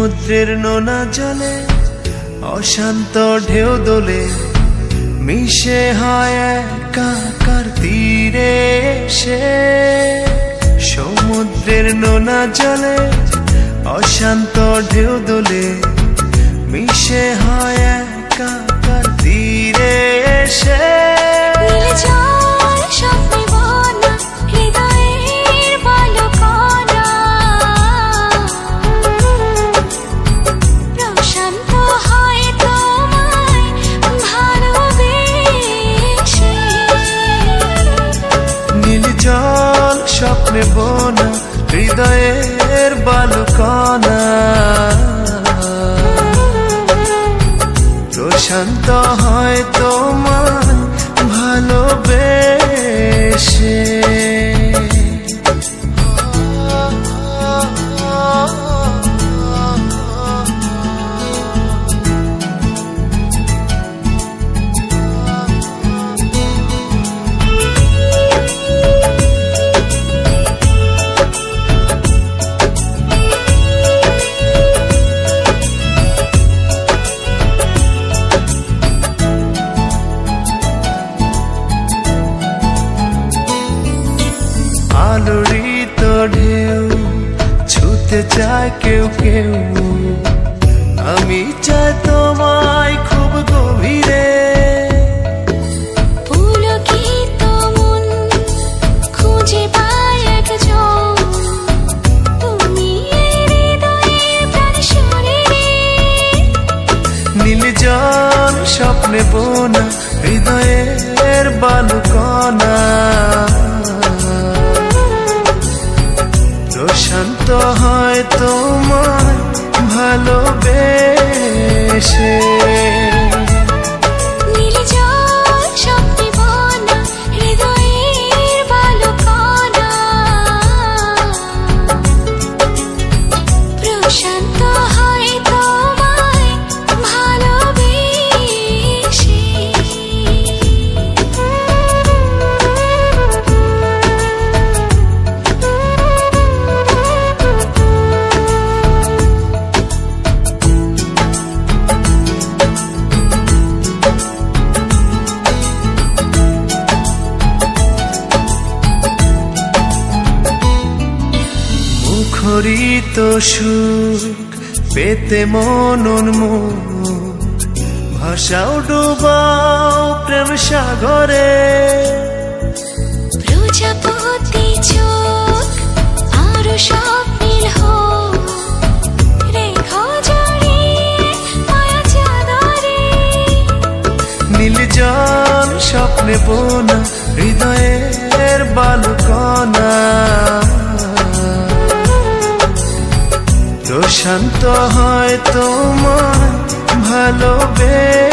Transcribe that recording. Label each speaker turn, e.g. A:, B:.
A: সমুদ্রের নোনা জলে অশান্ত ঢেউ দোলে মিশে হয় একাকার তীরে এসে। সমুদ্রের নোনা জলে অশান্ত ঢেউ দোলে মিশে হয় একাকার তীরে এসে। স্বপ্নে বোনা হৃদয়ের বালুকণা প্রশান্ত হয় তোমার ভালোবেসে। আলোড়িত ঢেউ ছুতে চায় কেউ কেউ, আমি চাই তোমায় খুব গভীরে।
B: পুলকিত মন খুঁজে পায় একজন, তুমি হৃদয়ের প্রাণ শরীরে।
A: নীল জল স্বপ্নে বোনা হৃদয়ের বালুকণা প্রশান্ত হয় তোমায় ভালোবেসে।
B: নীল জল স্বপ্নে বোনা হৃদয়ের বালুকণা প্রশান্ত হয় তোমায় ভালোবেসে।
A: মুখরিত সুখ পেতে মন উন্মুখ, ভাষাও ডুবাও প্রেম সাগরে।
B: প্রজাপতি চোখ আরো স্বপ্নিল হোক, রেখো জড়িয়ে মায়া চাদরে।
A: নীল জল স্বপ্নে বোনা হৃদয়ের বালুকণা প্রশান্ত হয় তোমায় ভালোবেসে।